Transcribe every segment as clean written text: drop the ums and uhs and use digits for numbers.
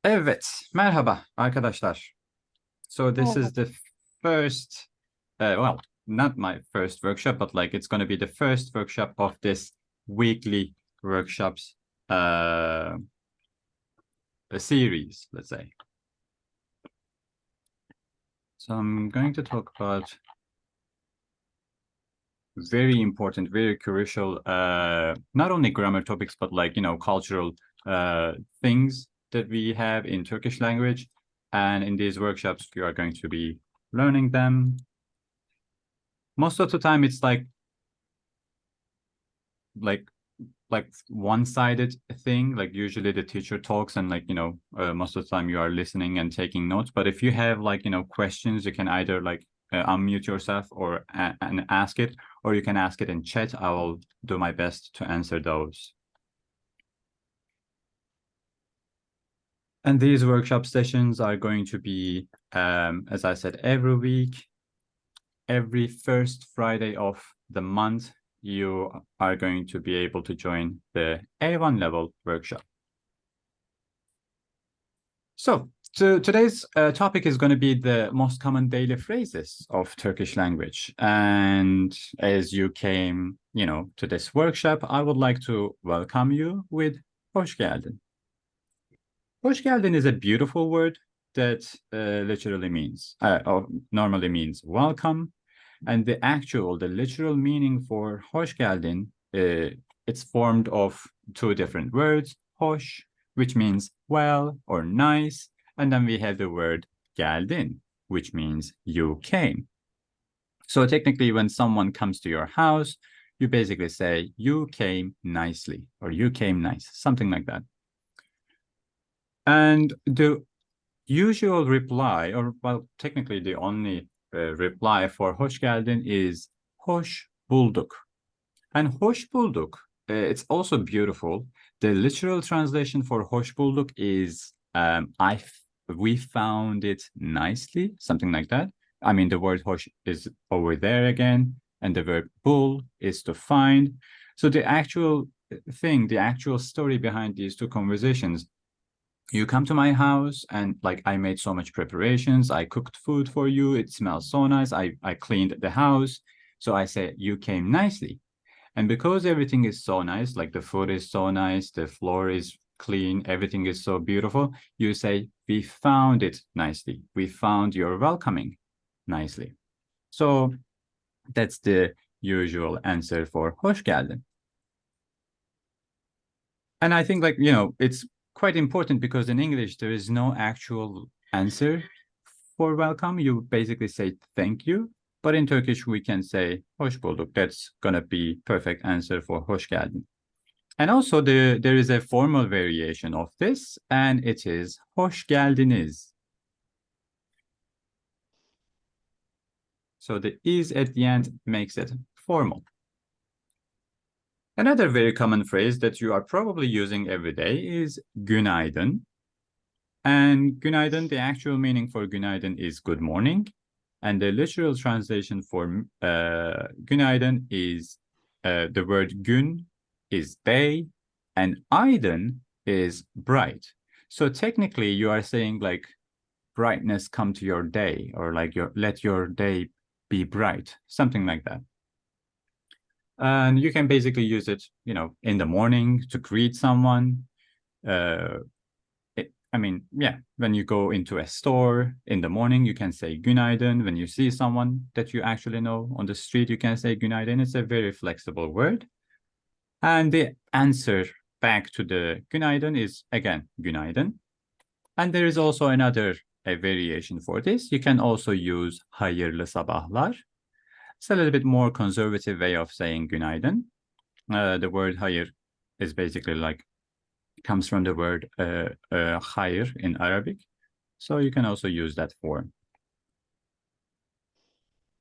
Evet, merhaba arkadaşlar. So this Merhaba. is the first, well, not my first workshop, but like it's going to be the first workshop of this weekly workshops a series, let's say. So I'm going to talk about very important, very crucial, not only grammar topics, but like, cultural things that we have in Turkish language. And in these workshops, we are going to be learning them. Most of the time, it's like like one-sided thing. Like usually the teacher talks and like, most of the time you are listening and taking notes. But if you have like, questions, you can either like unmute yourself or and ask it, or you can ask it in chat. I will do my best to answer those. And these workshop sessions are going to be, as I said, every week, every first Friday of the month, you are going to be able to join the A1 level workshop. So today's topic is going to be the most common daily phrases of Turkish language. And as you came, to this workshop, I would like to welcome you with hoş geldin. Hoş geldin is a beautiful word that literally means, or normally means welcome. And the literal meaning for hoş geldin, it's formed of two different words, hoş, which means well or nice, and then we have the word geldin, which means you came. So technically, when someone comes to your house, you basically say, you came nicely, or you came nice, something like that. And the usual reply, or well, technically the only reply for hoş geldin is hoş bulduk. And hoş bulduk, it's also beautiful. The literal translation for hoş bulduk is we found it nicely, something like that. I mean, the word hoş is over there again, and the verb bul is to find. So the actual thing, the actual story behind these two conversations, you come to my house and like I made so much preparations. I cooked food for you. It smells so nice. I cleaned the house. So I said, you came nicely. And because everything is so nice, like the food is so nice, the floor is clean, everything is so beautiful, you say, we found it nicely. We found your welcoming nicely. So that's the usual answer for hoş geldin. And I think like, it's quite important because in English, there is no actual answer for welcome. You basically say thank you. But in Turkish, we can say hoş bulduk. That's going to be perfect answer for hoş geldin. And also there is a formal variation of this, and it is hoş geldiniz. So the is at the end makes it formal. Another very common phrase that you are probably using every day is günaydın. And günaydın, the actual meaning for günaydın is good morning. And the literal translation for günaydın is the word gün is day, and aydın is bright. So technically, you are saying like brightness come to your day, or like let your day be bright, something like that. And you can basically use it, in the morning to greet someone. When you go into a store in the morning, you can say günaydın. When you see someone that you actually know on the street, you can say günaydın. It's a very flexible word. And the answer back to the günaydın is, again, günaydın. And there is also a variation for this. You can also use hayırlı sabahlar. It's a little bit more conservative way of saying günaydın. The word hayır is basically like comes from the word hayır in Arabic. So you can also use that form.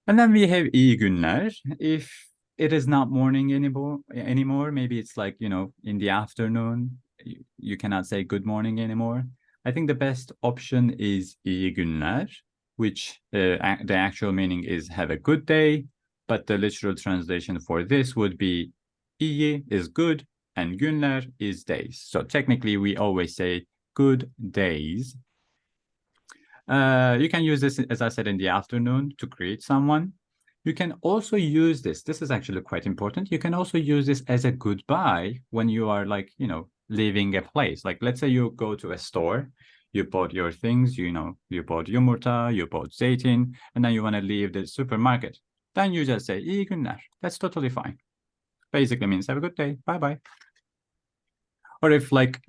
And then we have iyi günler. If it is not morning anymore, maybe it's like, in the afternoon, you cannot say good morning anymore. I think the best option is iyi günler, which the actual meaning is have a good day, but the literal translation for this would be iyi is good and günler is days. So technically we always say good days. You can use this, as I said, in the afternoon to greet someone. You can also use this. This is actually quite important. You can also use this as a goodbye when you are like, leaving a place. Like, let's say you go to a store, you bought your things, you bought yumurta, you bought zeytin, and then you want to leave the supermarket. Then you just say, iyi günler. That's totally fine. Basically means have a good day. Bye-bye. Or if like,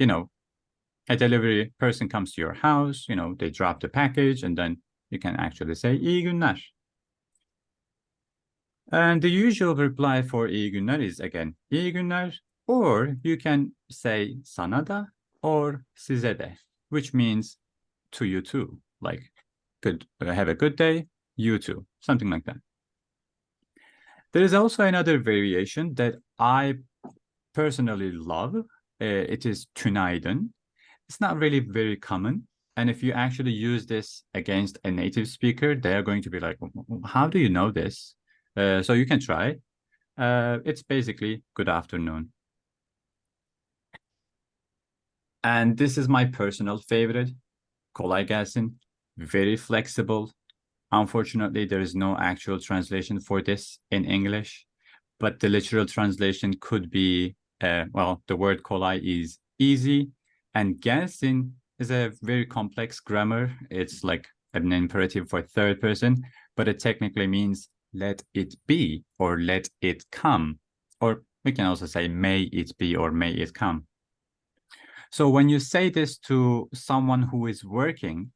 a delivery person comes to your house, they drop the package, and then you can actually say iyi günler. And the usual reply for iyi günler is again iyi günler, or you can say sana da or size de, which means to you too, like good, have a good day, you too, something like that. There is also another variation that I personally love. It is tünaydın. It's not really very common. And if you actually use this against a native speaker, they're going to be like, how do you know this? So you can try. It's basically good afternoon. And this is my personal favorite. Kolay gelsin. Very flexible. Unfortunately, there is no actual translation for this in English, but the literal translation could be, the word kolay is easy, and gelsin is a very complex grammar. It's like an imperative for third person, but it technically means let it be or let it come. Or we can also say may it be or may it come. So when you say this to someone who is working,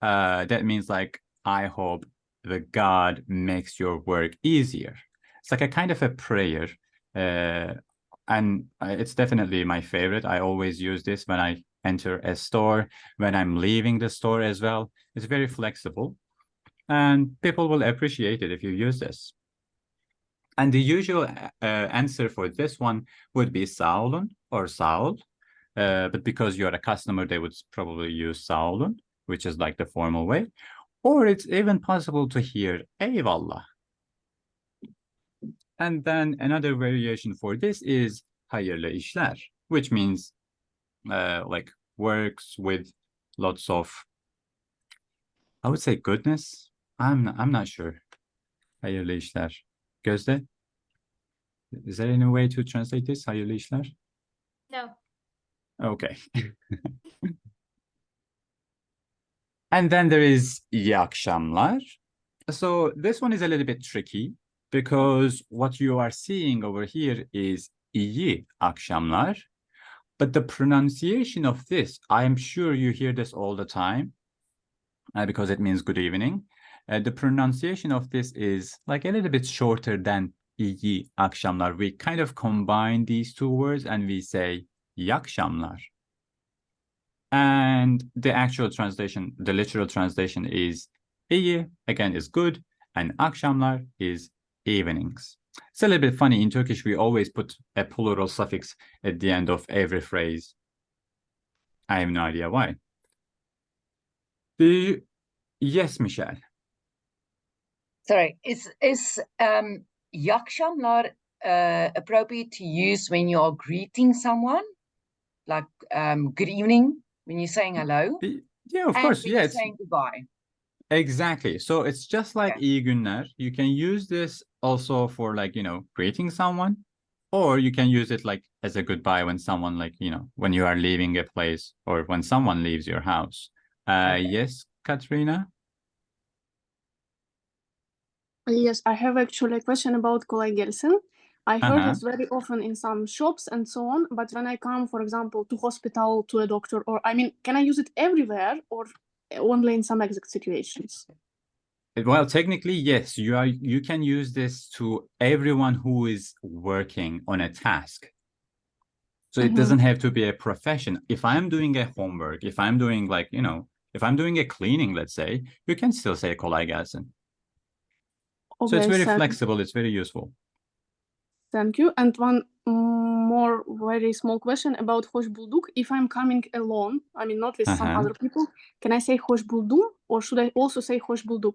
that means like, I hope the God makes your work easier. It's like a kind of a prayer. And it's definitely my favorite. I always use this when I enter a store, when I'm leaving the store as well. It's very flexible, and people will appreciate it if you use this. And the usual answer for this one would be sağ olun or sağ ol. But because you're a customer, they would probably use sağ olun, which is like the formal way. Or it's even possible to hear eyvallah. And then another variation for this is hayırlı işler, which means like works with lots of, I would say, goodness. I'm not sure. Hayırlı işler. Gözde, is there any way to translate this? Hayırlı işler? No. Okay. And then there is iyi akşamlar. So this one is a little bit tricky because what you are seeing over here is iyi akşamlar. But the pronunciation of this, I'm sure you hear this all the time because it means good evening. The pronunciation of this is like a little bit shorter than iyi akşamlar. We kind of combine these two words and we say iyi akşamlar. And the actual translation, the literal translation is iyi, again, is good, and akşamlar is evenings. It's a little bit funny. In Turkish, we always put a plural suffix at the end of every phrase. I have no idea why. Yes, Michelle. Sorry, is iyi akşamlar appropriate to use when you are greeting someone? Like good evening when you're saying hello? Yeah, of and course. when Yeah, you're it's saying goodbye. exactly. So it's just like Okay. iyi günler. You can use this also for like, greeting someone, or you can use it like as a goodbye when someone like, when you are leaving a place or when someone leaves your house. Okay. Yes, Katrina? Yes, I have actually a question about kolay gelsin. I heard Uh-huh. it very often in some shops and so on, but when I come, for example, to hospital, to a doctor, or can I use it everywhere or only in some exact situations? Well, technically, yes, you can use this to everyone who is working on a task. So it doesn't have to be a profession. If I'm doing a homework, if I'm doing like, if I'm doing a cleaning, let's say, you can still say kolay gelsin. So it's very flexible. It's very useful. Thank you. And one more very small question about hoş bulduk. If I'm coming alone, not with some other people, can I say hoş buldum or should I also say hoş bulduk?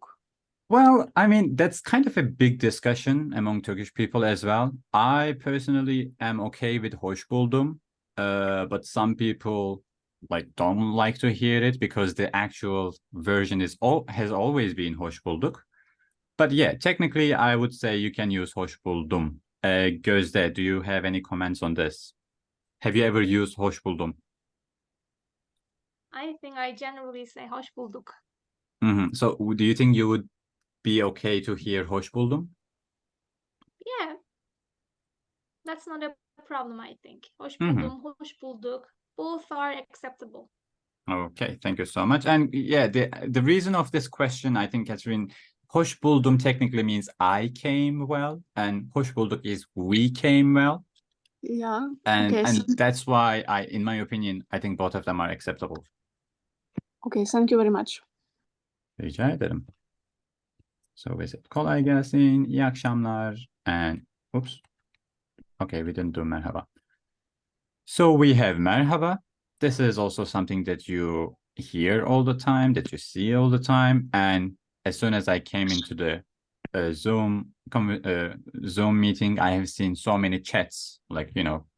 Well, that's kind of a big discussion among Turkish people as well. I personally am okay with hoş buldum, but some people like don't like to hear it because the actual version has always been hoş bulduk. But yeah, technically I would say you can use hoş buldum. Gözde, do you have any comments on this? Have you ever used hoş buldum? I think I generally say hoş bulduk. So do you think you would be okay to hear hoş buldum? Yeah. That's not a problem, I think. Hoş buldum, hoş bulduk. Both are acceptable. Okay, thank you so much. And yeah, the reason of this question, I think, Catherine, hoş buldum technically means I came well, and hoş bulduk is we came well. Yeah. And Okay. that's why in my opinion, I think both of them are acceptable. Okay, thank you very much. Rica ederim. So is it kolay gelsin, iyi akşamlar, and oops. Okay, we didn't do merhaba. So we have merhaba. This is also something that you hear all the time, that you see all the time. And as soon as I came into the Zoom meeting, I have seen so many chats, like,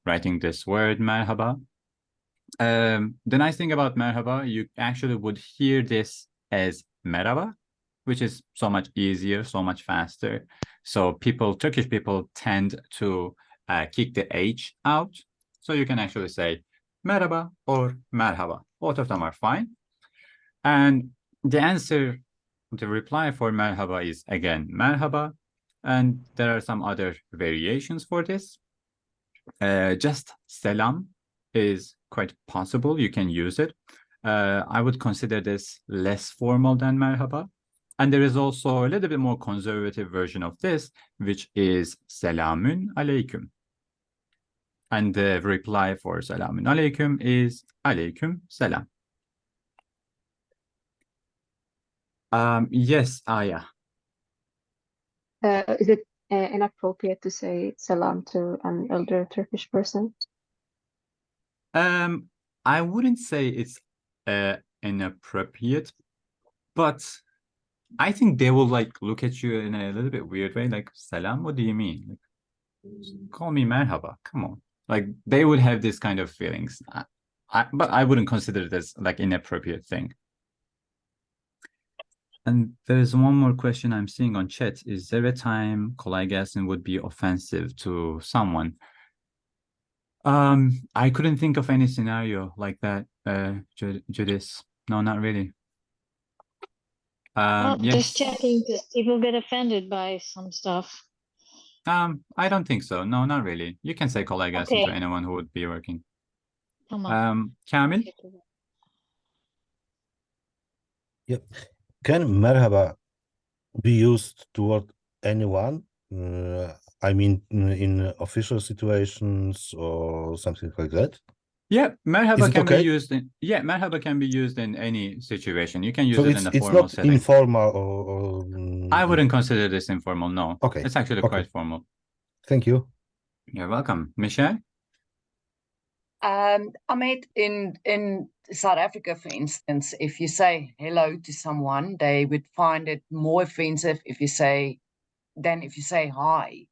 writing this word merhaba. The nice thing about merhaba, you actually would hear this as merhaba, which is so much easier, so much faster. So Turkish people tend to kick the H out. So you can actually say merhaba or merhaba. Both of them are fine. And the reply for merhaba is again merhaba. And there are some other variations for this. Just selam is quite possible. You can use it. I would consider this less formal than merhaba. And there is also a little bit more conservative version of this, which is selamün aleyküm. And the reply for selamün aleyküm is aleyküm selam. Yes, Aya. Is it inappropriate to say salam to an elder Turkish person? I wouldn't say it's inappropriate, but I think they will like look at you in a little bit weird way, like salam, what do you mean? Like, call me merhaba, come on. Like they would have this kind of feelings. But I wouldn't consider it as like inappropriate thing. And there's one more question I'm seeing on chat. Is there a time kolay gelsin would be offensive to someone? I couldn't think of any scenario like that, Judith. No, not really. Well, Yes. just checking because people get offended by some stuff. I don't think so. No, not really. You can say kolay gelsin Okay. to anyone who would be working. Tamam. Kamil? Yep. Can merhaba be used toward anyone? I mean, in official situations or something like that? Yeah, merhaba Is it can be okay? used in merhaba can be used in any situation. You can use So it in a it's formal not setting. informal or I wouldn't consider this informal, no. Okay. It's actually Okay. quite formal. Thank you. You're welcome. Michelle? I met in South Africa, for instance, if you say hello to someone, they would find it more offensive than if you say hi.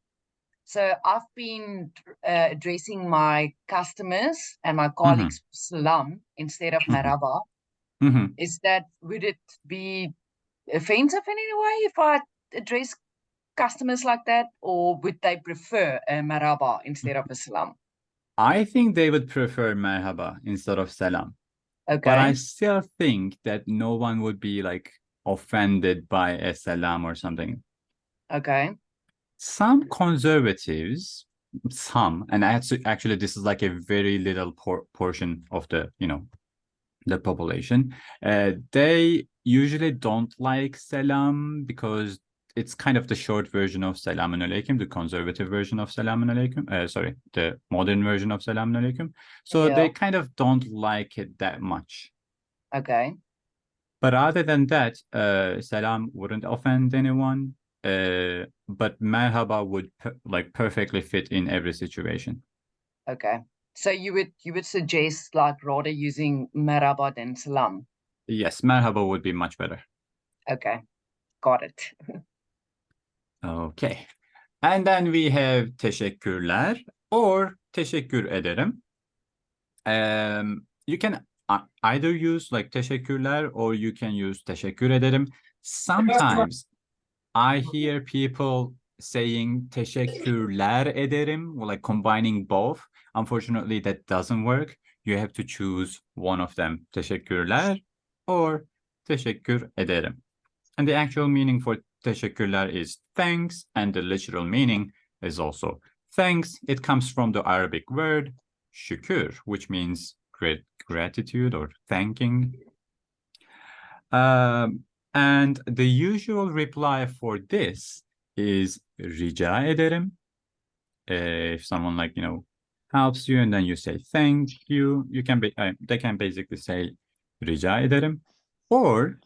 So I've been addressing my customers and my colleagues salam instead of merhaba. Would it be offensive in any way if I address customers like that, or would they prefer a merhaba instead of a salam? I think they would prefer merhaba instead of salam. Okay. But I still think that no one would be like offended by a salam or something. Okay. Some conservatives, and actually this is like a very little portion of the, the population. They usually don't like salam because it's kind of the short version of selamun alaikum, the conservative version of selamun alaikum. The modern version of selamun alaikum. So they kind of don't like it that much. Okay. But other than that, salam wouldn't offend anyone. But merhaba would perfectly fit in every situation. Okay. So you would suggest like rather using merhaba than salam? Yes, merhaba would be much better. Okay. Got it. Okay. And then we have teşekkürler or teşekkür ederim. You can either use like teşekkürler or you can use teşekkür ederim. Sometimes I hear people saying teşekkürler ederim, or like combining both. Unfortunately, that doesn't work. You have to choose one of them, teşekkürler or teşekkür ederim. And the actual meaning for teşekkürler is thanks, and the literal meaning is also thanks. It comes from the Arabic word şükür, which means gratitude or thanking. And the usual reply for this is rica ederim. If someone like, helps you and then you say thank you, they can basically say rica ederim. Or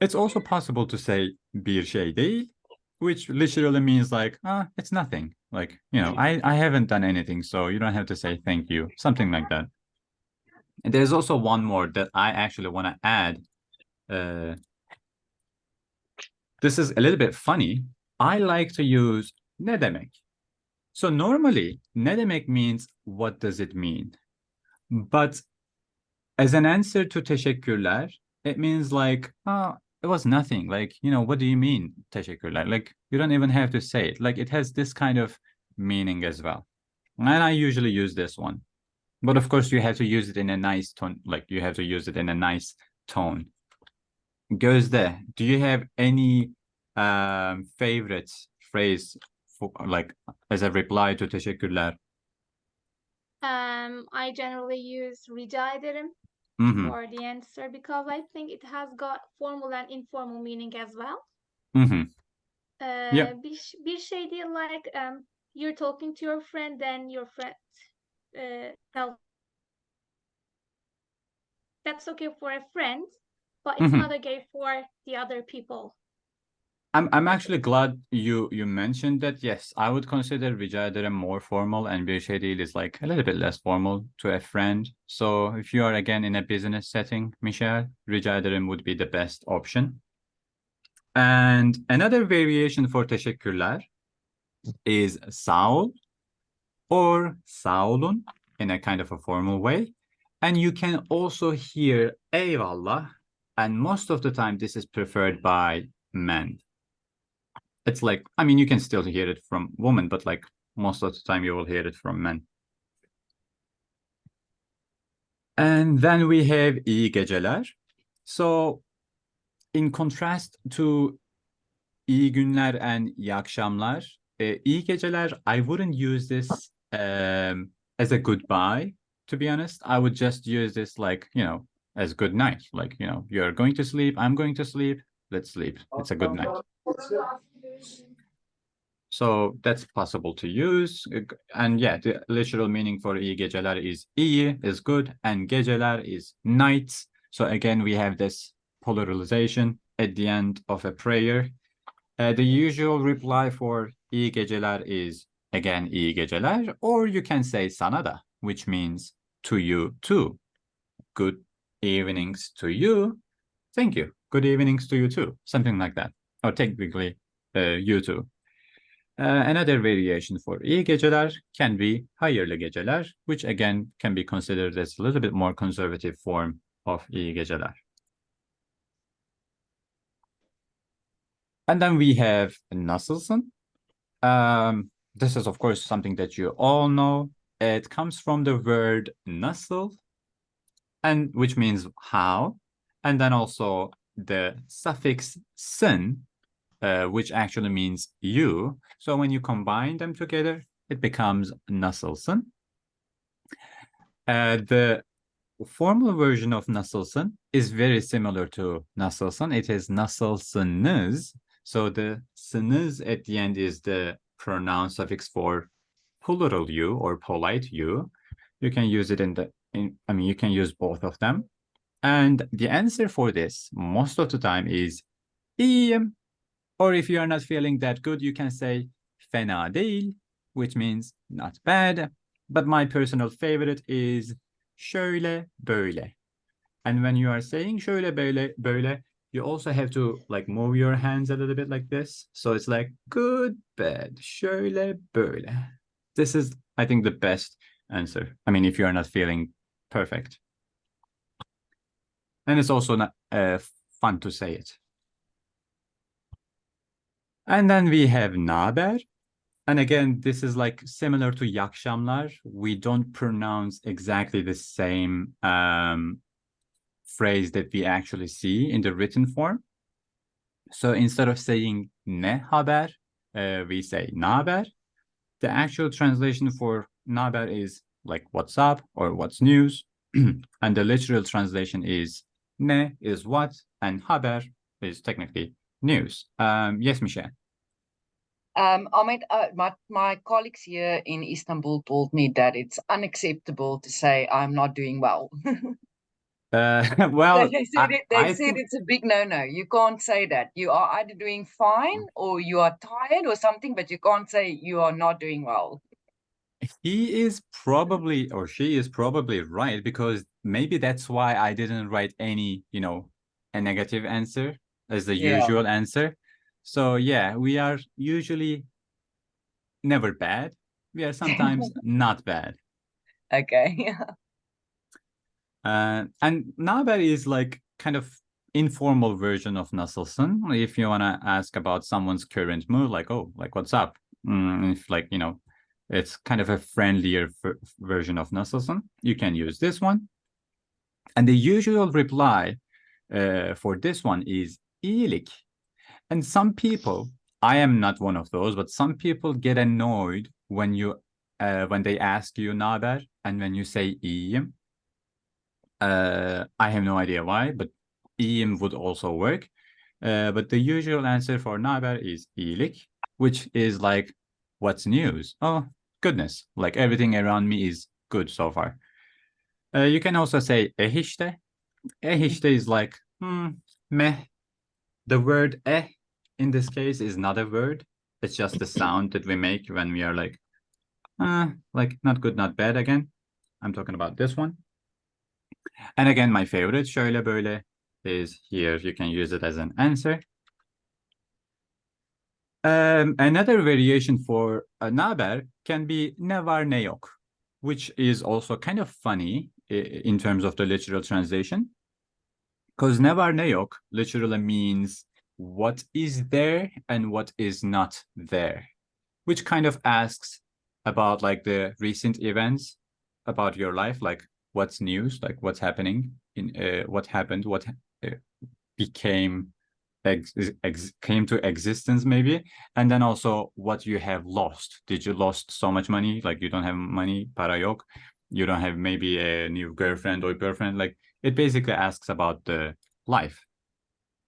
it's also possible to say bir şey değil, which literally means like, it's nothing. Like, I haven't done anything, so you don't have to say thank you, something like that. And there's also one more that I actually want to add. This is a little bit funny. I like to use ne demek. So normally, ne demek means what does it mean? But as an answer to teşekkürler, it means like, it was nothing. Like, what do you mean teşekkürler? Like, you don't even have to say it. Like, it has this kind of meaning as well. And I usually use this one. But of course, you have to use it in a nice tone. Like, you have to use it in a nice tone. Gözde, do you have any favorite phrase for, like, as a reply to teşekkürler? I generally use rica ederim for the answer because I think it has got formal and informal meaning as well. Yeah. Bir şey değil, like you're talking to your friend, then your friend tells that's okay for a friend, but it's not okay for the other people. I'm actually glad you mentioned that. Yes, I would consider rica ederim more formal, and bir şey değil is like a little bit less formal to a friend. So if you are again in a business setting, Michelle, rica ederim would be the best option. And another variation for teşekkürler is sağ ol or sağ olun in a kind of a formal way. And you can also hear eyvallah, and most of the time this is preferred by men. It's like, you can still hear it from women, but like most of the time you will hear it from men. And then we have iyi geceler. So in contrast to iyi günler and iyi akşamlar, iyi geceler, I wouldn't use this as a goodbye, to be honest. I would just use this like, as good night. Like, you're going to sleep, I'm going to sleep, let's sleep. It's a good night. So that's possible to use. And yeah, the literal meaning for iyi geceler is iyi is good and geceler is nights. So again, we have this pluralization at the end of a prayer. The usual reply for iyi geceler is again iyi geceler, or you can say sana da, which means to you too. Good evenings to you. Thank you. Good evenings to you too. Something like that. Or technically, you too. Another variation for iyi geceler can be hayırlı geceler, which again can be considered as a little bit more conservative form of iyi geceler. And then we have nasılsın. This is, of course, something that you all know. It comes from the word nasıl, and which means how, and then also the suffix sın, which actually means you. So when you combine them together, it becomes nasılsın. The formal version of nasılsın is very similar to nasılsın. It is nasılsınız. So the sınız at the end is the pronoun suffix for plural you or polite you. You can use it you can use both of them. And the answer for this most of the time is iyiyim. Or if you are not feeling that good, you can say fena değil, which means not bad. But my personal favorite is şöyle böyle. And when you are saying şöyle böyle böyle, you also have to like move your hands a little bit like this. So it's like good, bad, şöyle böyle. This is, I think, the best answer. If you are not feeling perfect. And it's also not fun to say it. And then we have naber. And again, this is like similar to yakşamlar. We don't pronounce exactly the same phrase that we actually see in the written form. So instead of saying ne haber, we say naber. The actual translation for naber is like what's up or what's news. And the literal translation is ne is what, and haber is technically news. Yes, Michelle. Ahmed, my colleagues here in Istanbul told me that it's unacceptable to say I'm not doing well. Well, they said I think it's a big no-no. You can't say that. You are either doing fine or you are tired or something, but you can't say you are not doing well. he is probably, or she is probably right, because maybe that's why I didn't write any, a negative answer as the Yeah. usual answer. So yeah, we are usually never bad. We are sometimes not bad. Okay. And naber is like kind of informal version of nasılsın. If you want to ask about someone's current mood, like, oh, like, what's up? If like, it's kind of a friendlier version of nasılsın, you can use this one. And the usual reply for this one is iyilik. And some people, I am not one of those, but some people get annoyed when they ask you naber and when you say iyiyim. I have no idea why, but iyiyim would also work. But the usual answer for naber is iyilik, which is like, what's news? Oh, goodness, like everything around me is good so far. You can also say işte. İşte is like, meh. The word in this case is not a word. It's just the sound that we make when we are like not good, not bad again. I'm talking about this one. And again, my favorite, şöyle böyle, is here. You can use it as an answer. Another variation for naber can be ne var ne yok, which is also kind of funny in terms of the literal translation. Because ne var ne yok literally means what is there and what is not there, which kind of asks about like the recent events about your life, like what's news, like what's happening, what happened, what became came to existence maybe, and then also what you have lost. Did you lost so much money, like you don't have money, para yok, you don't have maybe a new girlfriend or boyfriend, like it basically asks about the life.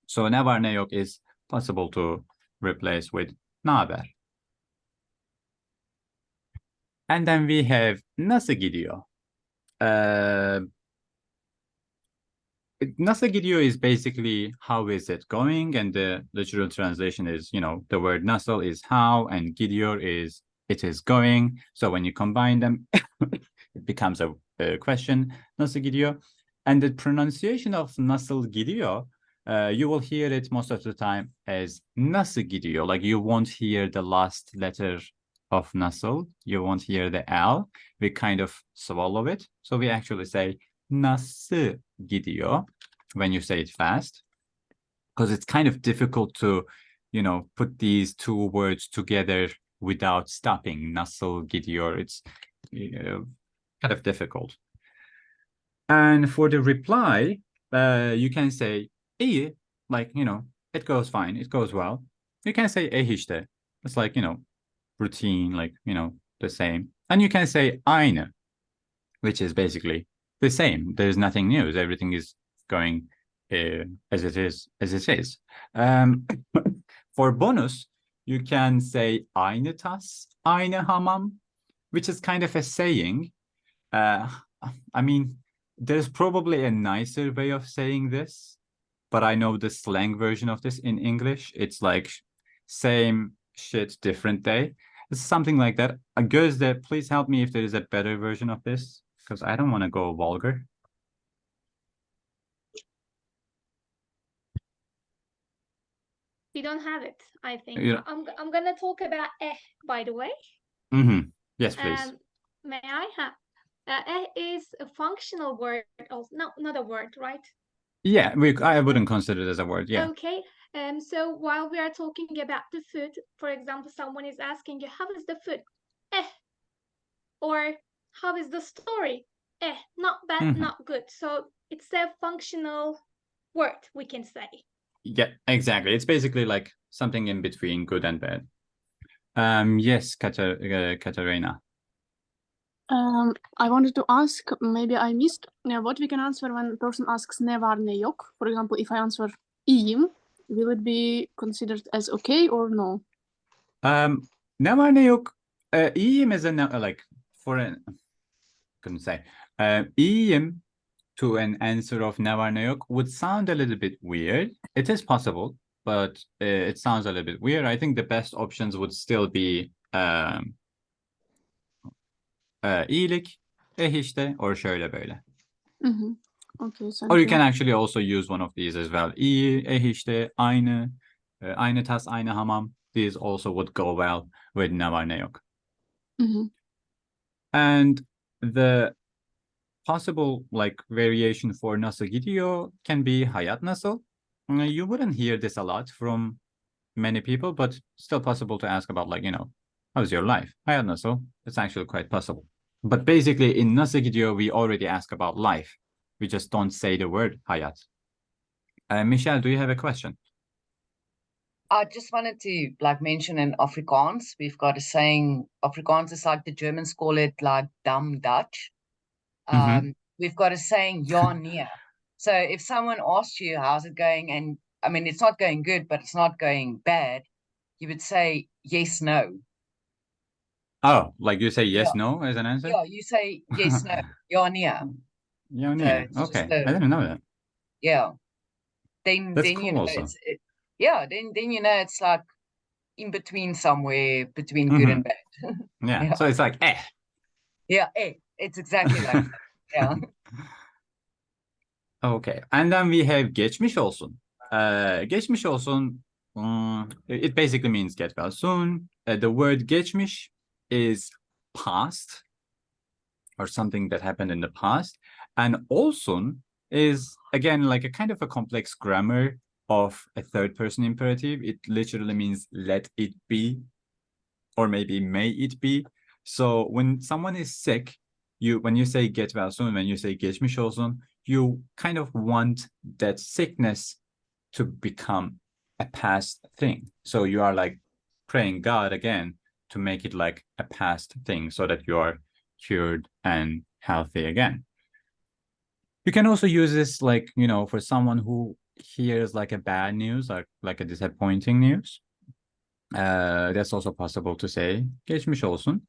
So ne var ne yok is possible to replace with naber. And then we have nasıl gidiyor. Nasıl gidiyor is basically how is it going, and the literal translation is, the word nasıl is how, and gidiyor is it is going. So when you combine them, it becomes a question, nasıl gidiyor. And the pronunciation of nasıl gidiyor, you will hear it most of the time as nasıl gidiyor. Like you won't hear the last letter of nasıl. You won't hear the L. We kind of swallow it. So we actually say nasıl gidiyor when you say it fast, because it's kind of difficult to, put these two words together without stopping. Nasıl gidiyor, it's kind of difficult. And for the reply, you can say iyi, like, it goes fine, it goes well. You can say işte. It's like, routine, like, the same. And you can say aynı, which is basically the same. There's nothing new. Everything is going as it is. For bonus, you can say aynı tas, aynı hamam, which is kind of a saying. I mean, there's probably a nicer way of saying this, but I know the slang version of this in English. It's like same shit, different day. It's something like that. Gözde, please help me if there is a better version of this, because I don't want to go vulgar. We don't have it, I think. Yeah. I'm gonna talk about by the way. Yes, please. May I have is a functional word, also, no, not a word, right? Yeah, I wouldn't consider it as a word. Yeah. Okay. So while we are talking about the food, for example, someone is asking you, how is the food? Or how is the story? Not bad, not good. So it's a functional word, we can say. Yeah, exactly. It's basically like something in between good and bad. Yes, Katerina. I wanted to ask, maybe I missed, what we can answer when a person asks ne var ne yok. For example, if I answer iyiyim, will it be considered as okay or no? Ne var ne yok. İyiyim is a like for an couldn't say. İyiyim to an answer of ne var ne yok would sound a little bit weird. It is possible, but it sounds a little bit weird. I think the best options would still be iyilik, işte, or şöyle böyle. Okay, or you can actually also use one of these as well. İyi, işte, aynı, aynı tas, aynı hamam. These also would go well with ne var ne yok. And the possible like variation for nasıl gidiyor can be hayat nasıl. You wouldn't hear this a lot from many people, but still possible to ask about, like, how's your life? Hayat nasıl? It's actually quite possible. But basically in nasıl gidiyor, we already ask about life. We just don't say the word hayat. Michelle, do you have a question? I just wanted to mention in Afrikaans, we've got a saying, Afrikaans is like the Germans call it like dumb Dutch. We've got a saying, ja, nee. So if someone asks you, how's it going? And I mean, it's not going good, but it's not going bad. You would say, yes, no. Oh, like you say yes, no as an answer? Yeah, you say yes, no, ja, nee. Ja, nee. Okay, I didn't know that. Yeah. Then That's then cool you know also. then you know it's like in between somewhere between good and bad. Yeah. So it's like Yeah, it's exactly like that. Yeah. Okay. And then we have geçmiş olsun. Geçmiş olsun, it basically means get well soon. The word geçmiş is past or something that happened in the past. And olsun is, again, like a kind of a complex grammar of a third person imperative. It literally means let it be, or maybe may it be. So when someone is sick, when you say get well soon, when you say geçmiş olsun, you kind of want that sickness to become a past thing. So you are like praying God again to make it like a past thing so that you are cured and healthy again. You can also use this like, for someone who hears like a bad news, like a disappointing news. That's also possible to say geçmiş olsun.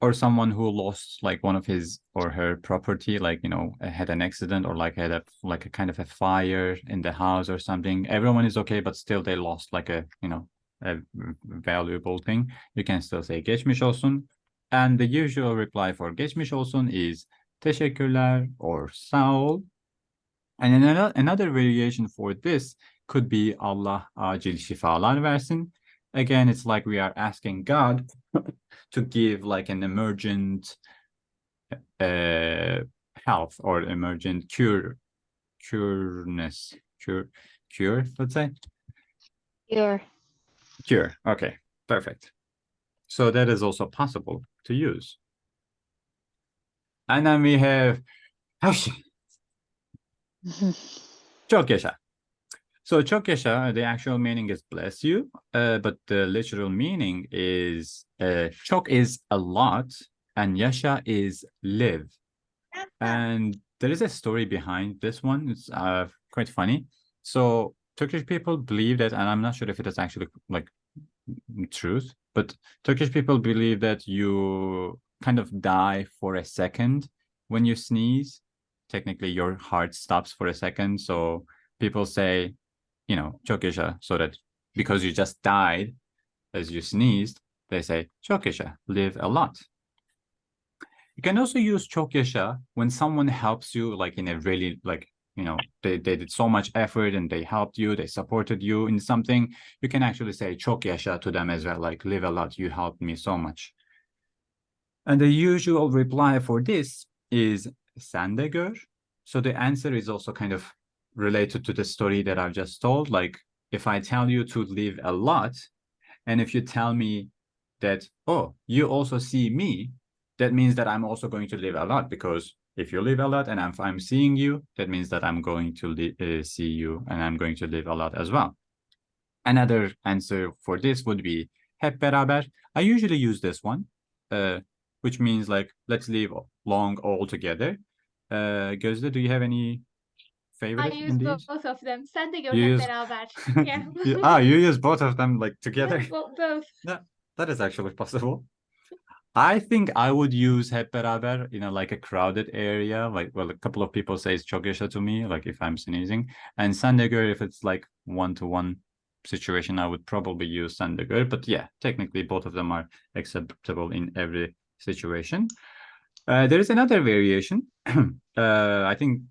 Or someone who lost like one of his or her property, like, had an accident or like had a kind of a fire in the house or something. Everyone is okay, but still they lost like a valuable thing. You can still say geçmiş olsun. And the usual reply for geçmiş olsun is teşekkürler or sağ ol. And another variation for this could be Allah acil şifalar versin. Again, it's like we are asking God to give like an emergent health or emergent cure, let's say. Cure. Okay, perfect. So that is also possible to use. And then we have çok yaşa. So çok yaşa, the actual meaning is bless you, but the literal meaning is çok is a lot and yaşa is live. And there is a story behind this one. It's quite funny. So Turkish people believe that, and I'm not sure if it is actually like truth, but Turkish people believe that you kind of die for a second when you sneeze. Technically, your heart stops for a second. So people say, çok yaşa, so that because you just died as you sneezed, they say çok yaşa, live a lot. You can also use çok yaşa when someone helps you, like in a really they did so much effort and they helped you, they supported you in something. You can actually say çok yaşa to them as well, like live a lot, you helped me so much. And the usual reply for this is sen de gör So the answer is also kind of related to the story that I've just told. Like if I tell you to live a lot, and if you tell me that, oh, you also see me, that means that I'm also going to live a lot, because if you live a lot and I'm seeing you, that means that I'm going to see you and I'm going to live a lot as well. Another answer for this would be hep beraber. I usually use this one, which means like let's live long all together. Gözde, do you have any I favorite use in these? both of them. Sen de gör You hep use beraber. Yeah. you use both of them like together. Well, both. Yeah, that is actually possible. I think I would use hep beraber in like a crowded area. Like, well, a couple of people say it's çok yaşa to me, like if I'm sneezing. And sen de gör, if it's like one-to-one situation, I would probably use sen de gör. But yeah, technically both of them are acceptable in every situation. There is another variation. I think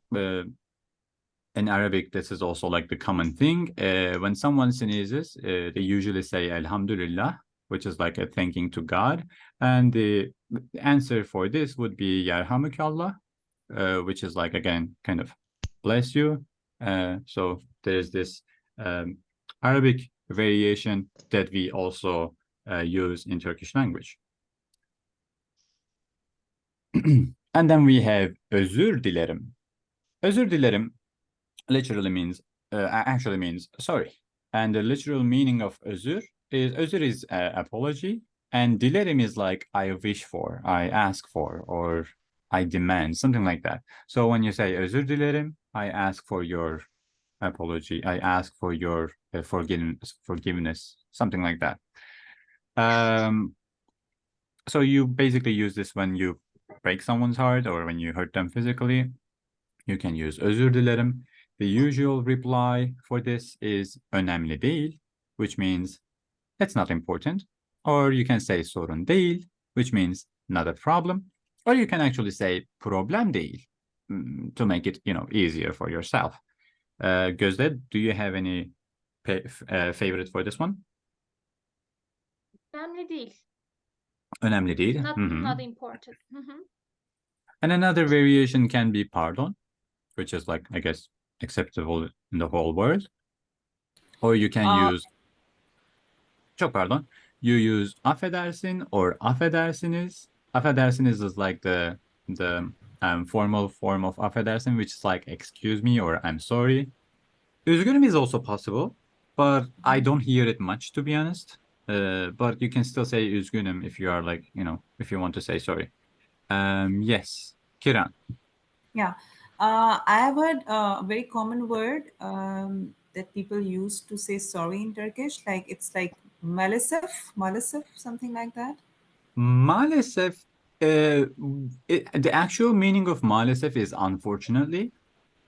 in Arabic, this is also like the common thing. When someone sneezes, they usually say Alhamdulillah, which is like a thanking to God. And the answer for this would be Yarhamukallah, which is like, again, kind of bless you. So there's this Arabic variation that we also use in Turkish language. And then we have özür dilerim. Özür dilerim literally means, actually means sorry. And the literal meaning of özür is apology, and dilerim is like I wish for, I ask for, or I demand, something like that. So when you say özür dilerim, I ask for your apology, I ask for your forgiveness, something like that. So you basically use this when you break someone's heart or when you hurt them physically. You can use özür dilerim. The usual reply for this is önemli değil, which means it's not important. Or you can say sorun değil, which means not a problem. Or you can actually say problem değil, to make it, easier for yourself. Gözde, do you have any favorite for this one? Önemli değil. Önemli değil. Not important. And another variation can be pardon, which is like, I guess, acceptable in the whole world. Or you can use, çok pardon, you use affedersin or affedersiniz. Affedersiniz is like the formal form of affedersin, which is like excuse me or I'm sorry. Üzgünüm is also possible, but I don't hear it much, to be honest. But you can still say üzgünüm if you are like, if you want to say sorry. Yes, Kiran. Yeah, I have heard a very common word that people use to say sorry in Turkish. Like it's like maalesef, something like that. Maalesef, the actual meaning of maalesef is unfortunately,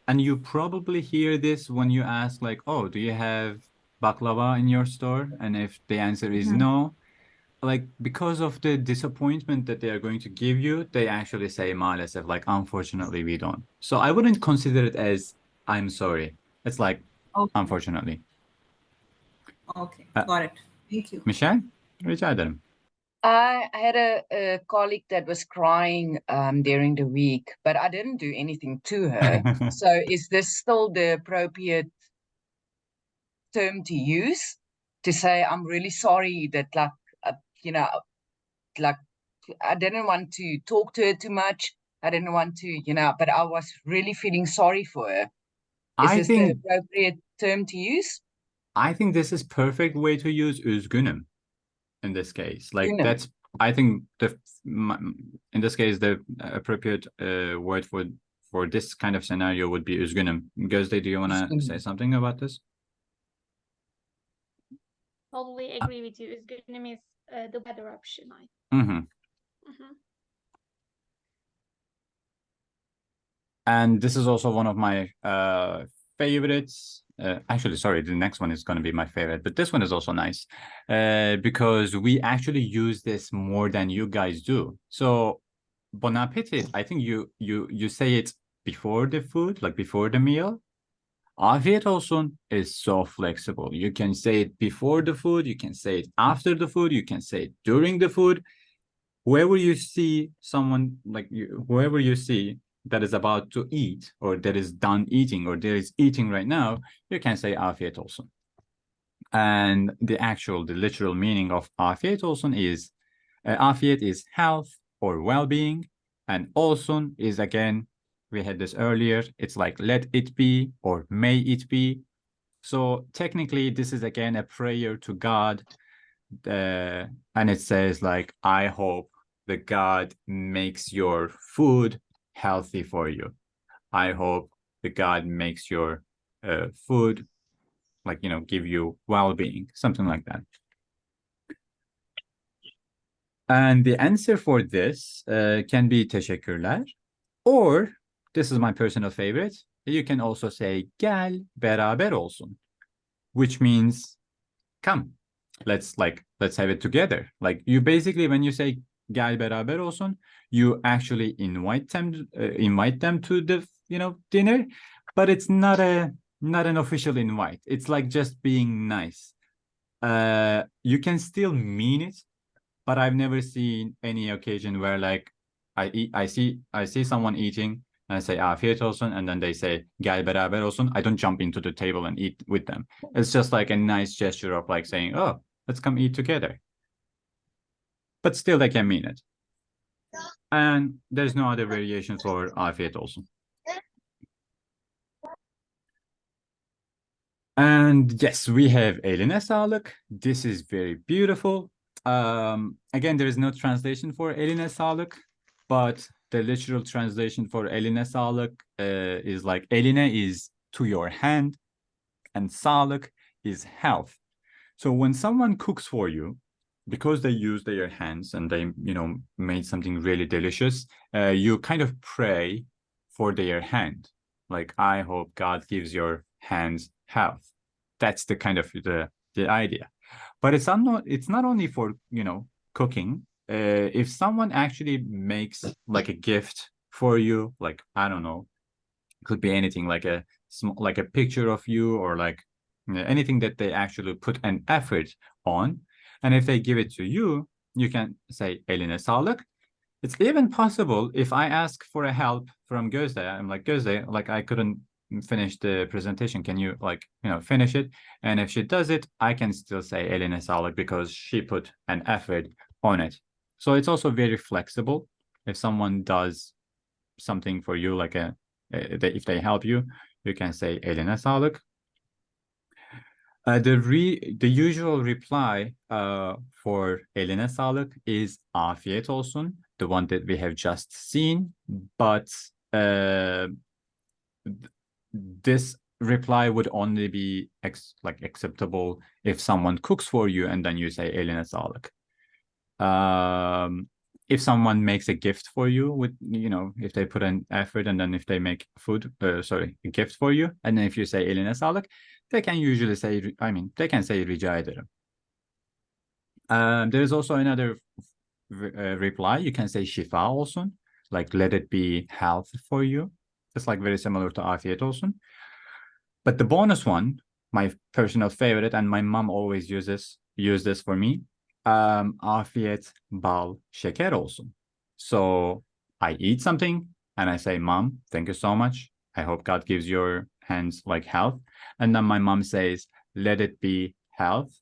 and you probably hear this when you ask like, oh, do you have baklava in your store? And if the answer is no, like because of the disappointment that they are going to give you, they actually say maalesef, like unfortunately we don't. So I wouldn't consider it as I'm sorry. It's like unfortunately. Okay, got it. Thank you. Michelle, rica ederim. I had a colleague that was crying during the week, but I didn't do anything to her. So is this still the appropriate term to use to say, I'm really sorry that like I didn't want to talk to her too much. I didn't want to, but I was really feeling sorry for her. Is this the appropriate term to use? I think this is perfect way to use üzgünüm in this case. Like Üzgünüm. that's, I think in this case, the appropriate word for this kind of scenario would be üzgünüm. Gözde, do you want to say something about this? Totally agree with you. Üzgünüm is the better option. And this is also one of my favorites. Actually, sorry, the next one is going to be my favorite, but this one is also nice because we actually use this more than you guys do. So, bon appetit, I think you say it before the food, like before the meal. Afiyet olsun is so flexible. You can say it before the food, you can say it after the food, you can say it during the food. Whoever you see someone like you, whoever you see that is about to eat, or that is done eating, or that is eating right now, you can say afiyet olsun. And the literal meaning of afiyet olsun is, afiyet is health or well-being, and olsun is, again, we had this earlier, it's like let it be or may it be. So technically, this is again a prayer to God, and it says like, I hope the God makes your food healthy for you. I hope the God makes your food, like, you know, give you well-being, something like that. And the answer for this can be teşekkürler, or this is my personal favorite. You can also say gel beraber olsun, which means come, let's have it together. Like, you basically, when you say gel beraber olsun, you actually invite them to the, you know, dinner, but it's not an official invite. It's like just being nice. You can still mean it, but I've never seen any occasion where like I see someone eating and I say afiyet olsun, and then they say gel beraber olsun. I don't jump into the table and eat with them. It's just like a nice gesture of like saying, oh, let's come eat together. But still they can mean it. And there's no other variation for afiyet olsun. And yes, we have eline sağlık. This is very beautiful. Again, there is no translation for eline sağlık, but the literal translation for eline sağlık is like, eline is to your hand, and sağlık is health. So when someone cooks for you, because they use their hands and they, you know, made something really delicious, you kind of pray for their hand. Like, I hope God gives your hands health. That's the kind of the idea. But it's not only for, you know, cooking. If someone actually makes like a gift for you, like, I don't know, it could be anything, like a picture of you, or like, you know, anything that they actually put an effort on, and if they give it to you, you can say eline sağlık. It's even possible if I ask for a help from Gözde, I'm like, Gözde, like, I couldn't finish the presentation, can you, like, you know, finish it? And if she does it, I can still say eline sağlık because she put an effort on it. So it's also very flexible. If someone does something for you, like if they help you, you can say eline sağlık. The usual reply for eline sağlık is afiyet olsun, the one that we have just seen, but this reply would only be acceptable if someone cooks for you and then you say eline sağlık. If someone makes a gift for you, with, you know, if they put an effort, and then if they make a gift for you, and then if you say eline sağlık, they can usually say, they can say rica ederim. There is also another reply. You can say şifa olsun, like let it be health for you. It's like very similar to afiyet olsun. But the bonus one, my personal favorite, and my mom always use this for me, afiyet bal şeker olsun. So I eat something and I say, Mom, thank you so much. I hope God gives your hands like health. And then my mom says, let it be health,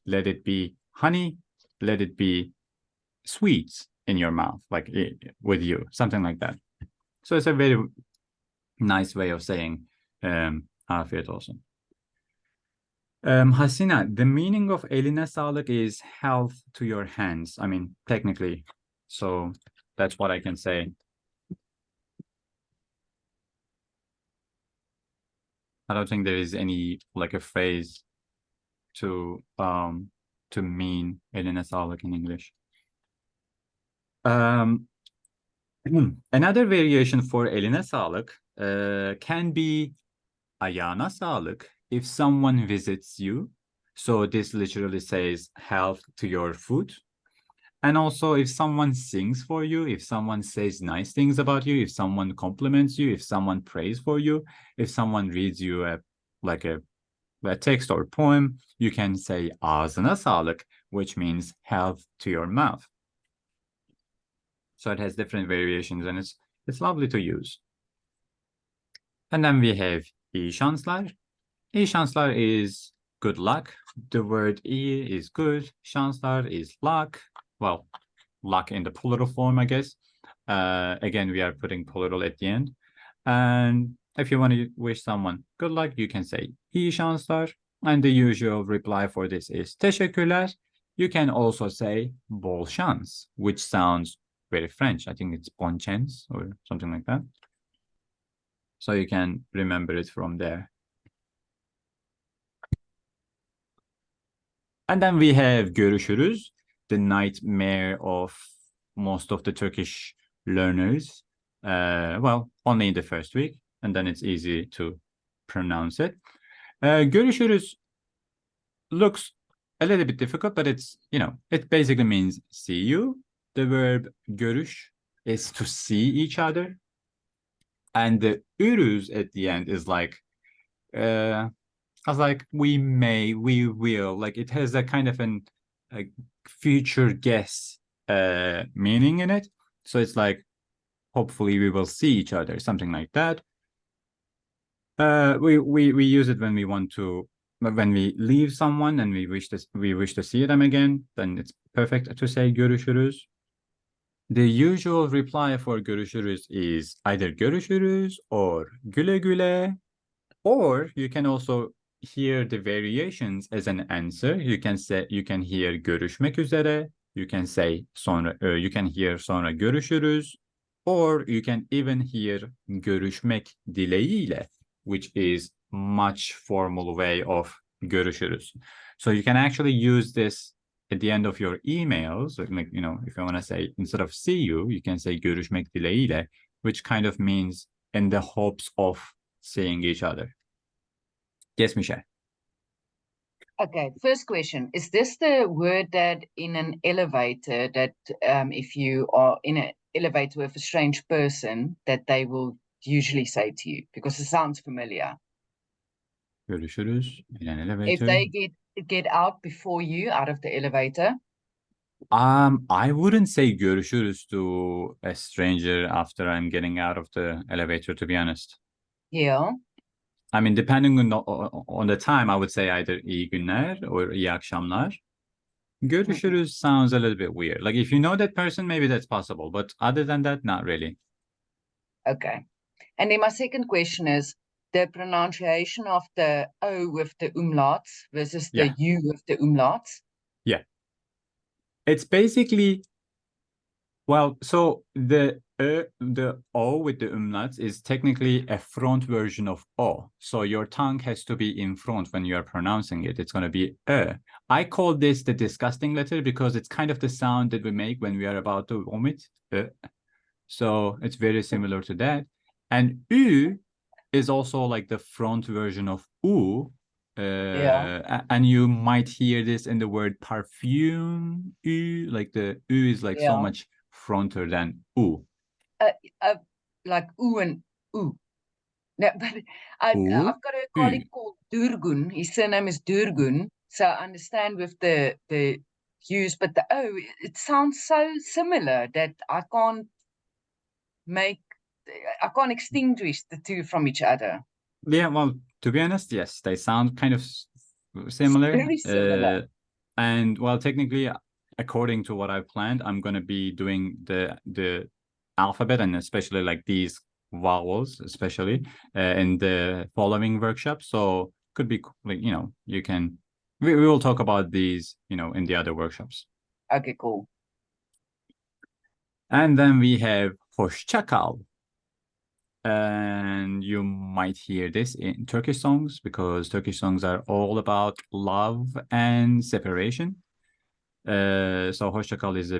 let it be honey, let it be sweets in your mouth, like with you, something like that. So it's a very nice way of saying afiyet olsun. Hasina, the meaning of eline sağlık is health to your hands. I mean, technically. So that's what I can say. I don't think there is any like a phrase to mean eline sağlık in English. Another variation for eline sağlık can be ayağına sağlık if someone visits you. So this literally says health to your food. And also if someone sings for you, if someone says nice things about you, if someone compliments you, if someone prays for you, if someone reads you a text or poem, you can say ağzına sağlık, which means health to your mouth. So it has different variations, and it's lovely to use. And then we have iyi şanslar. İyi şanslar is good luck. The word iyi is good. Şanslar is luck. Well, luck in the plural form, I guess. Again, we are putting plural at the end. And if you want to wish someone good luck, you can say iyi şanslar. And the usual reply for this is teşekkürler. You can also say bol şans, which sounds very French. I think it's bon chance or something like that. So you can remember it from there. And then we have görüşürüz, the nightmare of most of the Turkish learners. Well, only in the first week, and then it's easy to pronounce it. Görüşürüz looks a little bit difficult, but it's, it basically means see you. The verb görüş is to see each other. And the ürüz at the end is like, we may, we will, like it has a kind of a future guess meaning in it. So it's like, hopefully we will see each other, something like that. We use it when we want to, when we leave someone and we wish to see them again, then it's perfect to say görüşürüz. The usual reply for görüşürüz is either görüşürüz or güle güle, or you can also hear the variations as an answer. You can hear görüşmek üzere, you can say sonra, you can hear sonra görüşürüz, or you can even hear görüşmek dileğiyle, which is much formal way of görüşürüz. So you can actually use this at the end of your emails, like, if you want to say, instead of see you, you can say görüşmek dileğiyle, which kind of means in the hopes of seeing each other. Yes, Michelle. Okay, first question. Is this the word that in an elevator that if you are in an elevator with a strange person that they will usually say to you? Because it sounds familiar. Görüşürüz in an elevator. If they get out before you out of the elevator? I wouldn't say görüşürüz to a stranger after I'm getting out of the elevator, to be honest. Yeah. I mean, depending on the time, I would say either iyi günler or iyi akşamlar. Görüşürüz sounds a little bit weird. Like if you know that person, maybe that's possible. But other than that, not really. Okay. And then my second question is the pronunciation of the O with the umlauts versus the U with the umlauts. Yeah. It's basically, well, so the O with the umlauts is technically a front version of O. So your tongue has to be in front when you are pronouncing it. It's going to be I call this the disgusting letter because it's kind of the sound that we make when we are about to vomit. So it's very similar to that. And Ü is also like the front version of U. And you might hear this in the word perfume. Ü, like the Ü is like so much fronter than U. Like U and U. No, but I've got a colleague called Durgun. His surname is Durgun. So I understand with the U's, but the O, it sounds so similar that I can't extinguish the two from each other. Yeah, well, to be honest, yes, they sound kind of similar. Very similar. And well, technically, according to what I've planned, I'm going to be doing the alphabet and especially like these vowels, especially in the following workshop. So could be like, you can, we will talk about these, in the other workshops. Okay, cool. And then we have hoşça kal. And you might hear this in Turkish songs because Turkish songs are all about love and separation. So hoşça kal is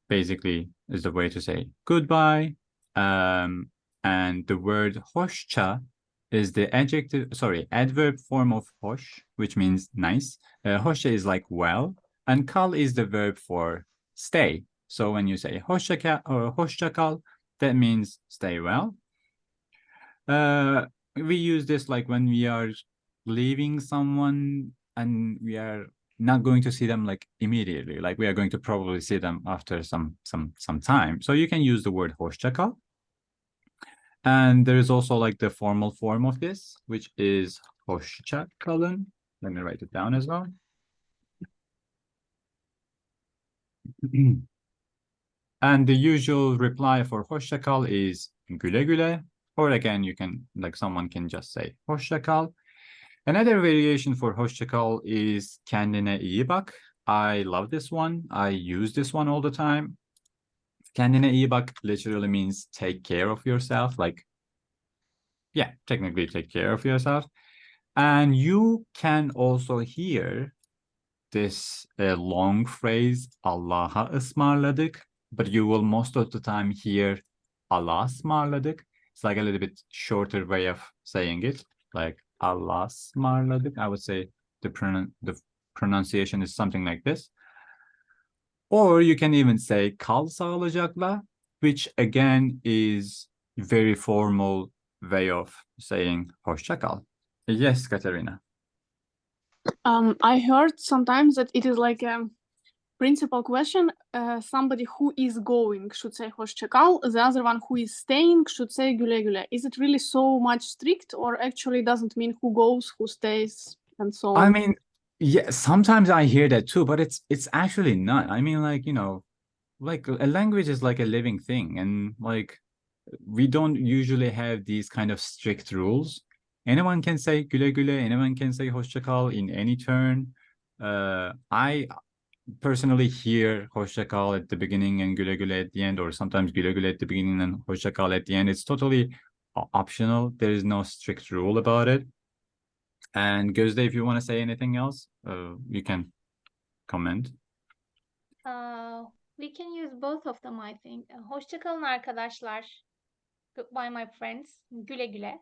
basically the way to say goodbye. And the word hoşça is the adverb form of hoş, which means nice. Hoşça is like well, and kal is the verb for stay. So when you say hoşça kal, that means stay well. We use this like when we are leaving someone and we are not going to see them like immediately, like we are going to probably see them after some time. So you can use the word hoşça kal. And there is also like the formal form of this, which is hoşça kalın. Let me write it down as well. And the usual reply for hoşça kal is güle güle, or again, you can, like someone can just say hoşça kal. Another variation for hoşça kal is kendine iyi bak. I love this one. I use this one all the time. Kendine iyi bak literally means take care of yourself. Like, yeah, technically take care of yourself. And you can also hear this long phrase, Allah'a ısmarladık, but you will most of the time hear Allah'a ısmarladık. It's like a little bit shorter way of saying it, like Allah'a ısmarladık. I would say the pronunciation is something like this. Or you can even say kal sağlıcakla, which again is very formal way of saying hoşça kal. Yes, Katerina. I heard sometimes that it is like a principal question. Somebody who is going should say hoşça kal. The other one who is staying should say güle güle. Is it really so much strict, or actually doesn't mean who goes, who stays, and so on? I mean, yeah, sometimes I hear that too, but it's actually not. I mean, like, you know, like a language is like a living thing, and like we don't usually have these kind of strict rules. Anyone can say güle güle, anyone can say hoşça kal in any turn. I personally hear hoşça kal at the beginning and güle güle at the end, or sometimes güle güle at the beginning and hoşça kal at the end. It's totally optional. There is no strict rule about it. And Gözde, if you want to say anything else, you can comment. We can use both of them, I think. Hoşça kalın arkadaşlar. Goodbye, my friends. Güle güle.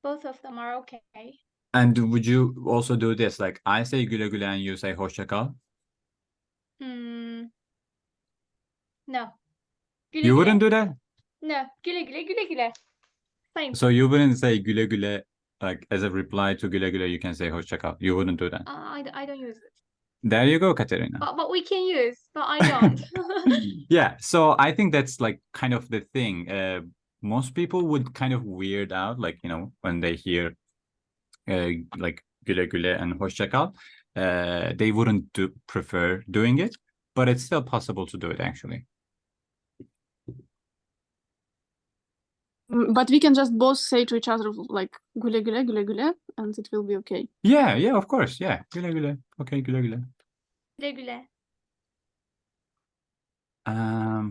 Both of them are okay. And would you also do this? Like I say güle güle and you say hoşça kal? No. Güle You güle. wouldn't do that? No. Güle güle, güle güle. Same. So you wouldn't say güle güle, like as a reply to güle güle, you can say hoşça kal. You wouldn't do that. I don't use it. There you go, Katerina. But we can use, but I don't. Yeah, so I think that's like kind of the thing. Most people would kind of weird out, like, you know, when they hear like güle güle and hoşça kal, they wouldn't prefer doing it, but it's still possible to do it actually. But we can just both say to each other like güle güle, güle güle, and it will be okay. Yeah, of course. Yeah, güle güle. Okay, güle güle. Güle güle.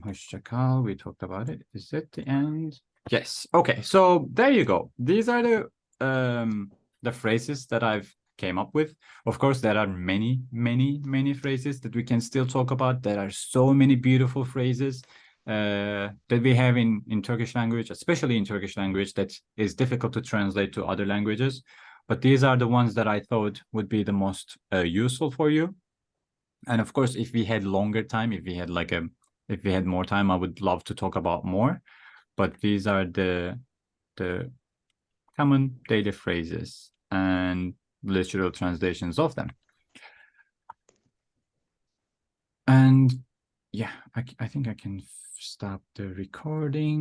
Hoşça kal, we talked about it. Is it the end? Yes. Okay, so there you go. These are the phrases that I've came up with. Of course, there are many phrases that we can still talk about. There are so many beautiful phrases that we have in Turkish language, especially in Turkish language, that is difficult to translate to other languages. But these are the ones that I thought would be the most useful for you. And of course, if we had longer time, if we had more time, I would love to talk about more. But these are the common daily phrases and literal translations of them. And yeah, I think I can stop the recording.